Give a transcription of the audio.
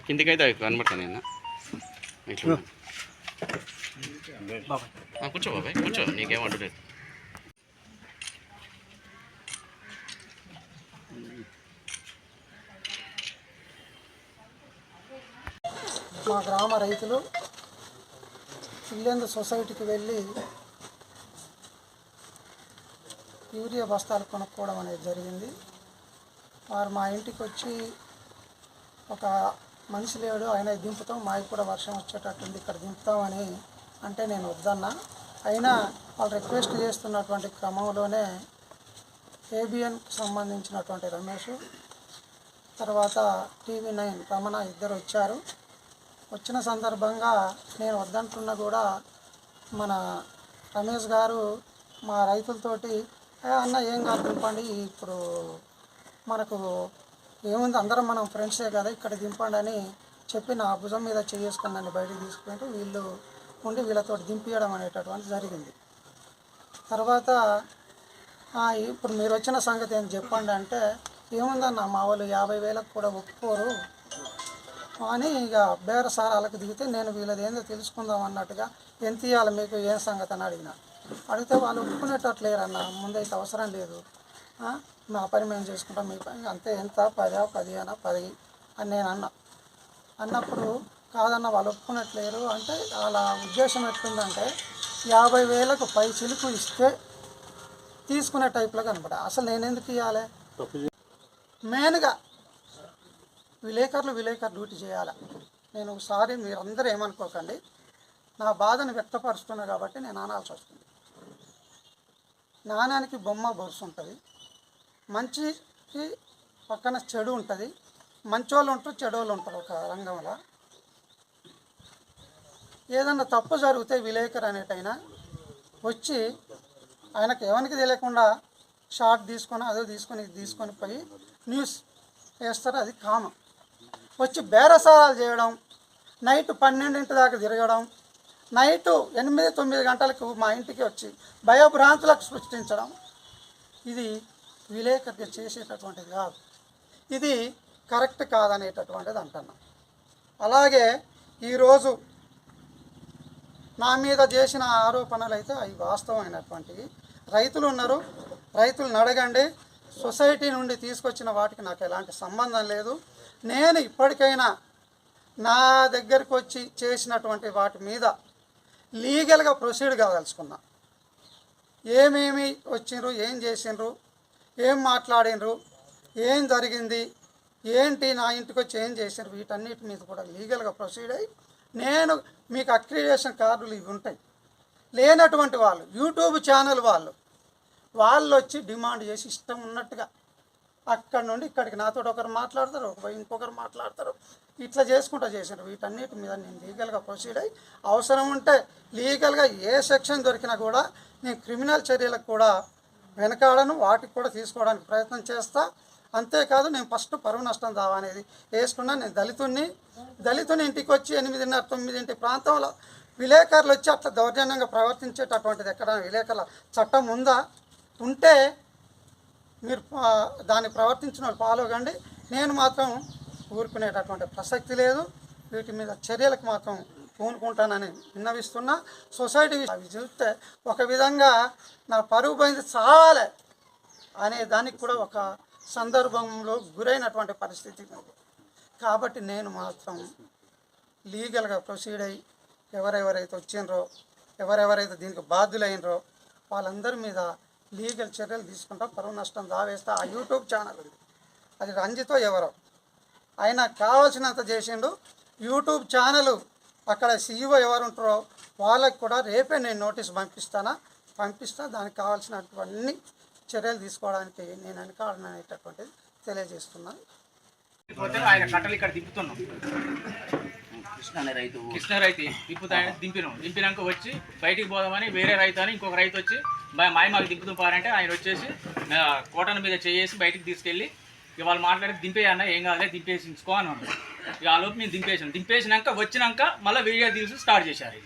కిందికైతే కనబడతాను నేను ఇట్లా కూర్చో బాబాయ్ కూర్చో, నీకేమంటలేదు. మా గ్రామ రైతులు ఇల్లెందు సొసైటీకి వెళ్ళి యూరియా బస్తాలు కొనుక్కోవడం అనేది జరిగింది. వారు మా ఇంటికి వచ్చి ఒక మనిషి లేడు, ఆయన దింపుతాం, మాకు కూడా వర్షం వచ్చేటట్టుంది, ఇక్కడ దింపుతామని అంటే నేను వద్దన్నా. అయినా వాళ్ళు రిక్వెస్ట్ చేస్తున్నటువంటి క్రమంలోనే ఏబిఎన్కి సంబంధించినటువంటి రమేష్, తర్వాత TV9 రమణ ఇద్దరు వచ్చారు. వచ్చిన సందర్భంగా నేను వద్దంటున్నా కూడా మన రమేష్ గారు మా రైతులతోటి అన్న ఏం కాదు దింపండి, ఇప్పుడు మనకు ఏముంది అందరం మనం ఫ్రెండ్సే కదా, ఇక్కడ దింపండి అని చెప్పి నా భుజం మీద చేసుకుని నన్ను బయటికి తీసుకుంటూ వీళ్ళు ఉండి వీళ్ళతో దింపించడం అనేటటువంటి జరిగింది. తర్వాత ఇప్పుడు మీరు వచ్చిన సంగతి ఏం చెప్పండి అంటే, ఏముందన్న మా వాళ్ళు 50,000 కూడా ఒప్పుకోరు అని ఇక బేరసారాలకు దిగితే నేను వీళ్ళది ఏందో తెలుసుకుందాం అన్నట్టుగా ఎంత ఇవ్వాలి మీకు ఏం సంగతి అని అడిగిన. అడిగితే వాళ్ళు ఒప్పుకునేటట్లేరన్న, ముందైతే అవసరం లేదు, మా పని మేము చేసుకుంటాం, మీ పని అంతే, ఎంత 10, 10 అని నేను అన్నప్పుడు కాదన్న వాళ్ళు ఒప్పుకున్నట్లేరు అంటే వాళ్ళ ఉద్దేశం ఎట్లుందంటే 50,000కు పై చిలుకు ఇస్తే తీసుకునే టైప్లో కనపడా. అసలు నేను ఎందుకు ఇవ్వాలి? మెయిన్గా విలేకరు డ్యూటీ చేయాలి. నేను ఒకసారి మీరందరూ ఏమనుకోకండి, నా బాధను వ్యక్తపరుస్తున్నా కాబట్టి నేను అనాల్సి వస్తుంది. నాణానికి బొమ్మ బొరుసు ఉంటుంది, మంచికి పక్కన చెడు ఉంటుంది, మంచోళ్ళు ఉంటారు చెడోళ్ళు ఉంటారు. ఒక రంగంలో ఏదన్నా తప్పు జరిగితే విలేకరు అనేటైనా వచ్చి ఆయనకు ఎవరికి తెలియకుండా షార్ట్ తీసుకొని అదో తీసుకొని పోయి న్యూస్ వేస్తారు, అది కామన్. వచ్చి బేరసారాలు చేయడం, నైట్ 12 దాకా తిరగడం, నైటు 8-9 గంటలకు మా ఇంటికి వచ్చి భయభ్రాంతులకు సృష్టించడం, ఇది విలేకరుగా చేసేటటువంటిది కాదు, ఇది కరెక్ట్ కాదనేటటువంటిది అంటున్నా. అలాగే ఈరోజు నా మీద చేసిన ఆరోపణలు అయితే అవి వాస్తవమైనటువంటివి. రైతులు ఉన్నారు, రైతులను అడగండి. సొసైటీ నుండి తీసుకొచ్చిన వాటికి నాకు ఎలాంటి సంబంధం లేదు. నేను ఇప్పటికైనా నా దగ్గరికి వచ్చి చేసినటువంటి వాటి మీద లీగల్గా ప్రొసీడ్ కాదలుచుకున్నా. ఏమేమి వచ్చిండ్రు, ఏం చేసిండ్రు, ఏం మాట్లాడినరు, ఏం జరిగింది, ఏంటి, నా ఇంటికి వచ్చి ఏం చేసిండ్రు, వీటన్నిటి మీద కూడా లీగల్గా ప్రొసీడ్ అయ్యి నేను మీకు అక్రిడేషన్ కార్డులు ఇవి ఉంటాయి. లేనటువంటి వాళ్ళు యూట్యూబ్ ఛానల్ వాళ్ళు వచ్చి డిమాండ్ చేసి ఇష్టం ఉన్నట్టుగా అక్కడి నుండి ఇక్కడికి నాతో ఒకరు మాట్లాడతారు, ఇంకొకరు మాట్లాడతారు, ఇట్లా చేసుకుంటూ చేశారు. వీటన్నిటి మీద నేను లీగల్గా ప్రొసీడ్ అయ్యి అవసరం ఉంటే లీగల్గా ఏ సెక్షన్ దొరికినా కూడా నేను క్రిమినల్ చర్యలకు కూడా వెనకాడను, వాటికి కూడా తీసుకోవడానికి ప్రయత్నం చేస్తా. అంతేకాదు నేను ఫస్ట్ పరువు నష్టం దావా అనేది వేసుకున్నా. నేను దళితుని ఇంటికి వచ్చి 8:30-9 ప్రాంతంలో విలేకరులు వచ్చి అట్లా దౌర్జన్యంగా ప్రవర్తించేటటువంటిది ఎక్కడ విలేకరుల చట్టం ఉంటే మీరు దాన్ని ప్రవర్తించిన వాళ్ళు ఫాలో కండి. నేను మాత్రం ఊరుకునేటటువంటి ప్రసక్తి లేదు. వీటి మీద చర్యలకు మాత్రం పూనుకుంటానని విన్నవిస్తున్నా. సొసైటీ అవి చూస్తే ఒక విధంగా నా పరువు పోయింది చాలే అనే దానికి కూడా ఒక సందర్భంలో గురైనటువంటి పరిస్థితి ఉంది. కాబట్టి నేను మాత్రం లీగల్గా ప్రొసీడ్ అయ్యి ఎవరెవరైతే వచ్చిండ్రో, ఎవరెవరైతే దీనికి బాధ్యులైనరో వాళ్ళందరి మీద లీగల్ చర్యలు తీసుకుంటా, పరువు నష్టం దావేస్తా. ఆ యూట్యూబ్ ఛానల్ ఉంది, అది రంజితో ఎవరో ఆయన కావాల్సినంత చేసిండు. యూట్యూబ్ ఛానల్ అక్కడ CEO ఎవరు ఉంటారో వాళ్ళకి కూడా రేపే నేను నోటీస్ పంపిస్తా. దానికి కావాల్సినటువంటి చర్యలు తీసుకోవడానికి నేను వెనకాడననేటటువంటిది తెలియజేస్తున్నాను. ఆయన కట్టలు ఇక్కడ దింపుతున్నాం, కృష్ణ రైతు దింపినాక వచ్చి బయటికి పోదామని వేరే రైతు అని ఇంకొక రైతు వచ్చి మాకు దింపుతుంపారంటే ఆయన వచ్చేసి కోటన మీద చేసి బయటికి తీసుకెళ్ళి ఇక వాళ్ళు మాట్లాడి దింపేయన్న ఏం కాదులే దింపేసించుకో అని అన్నారు. ఇక ఆ లోపు మేము దింపేసినాక వచ్చినాక మళ్ళీ వీడియో తీసి స్టార్ట్ చేశారు.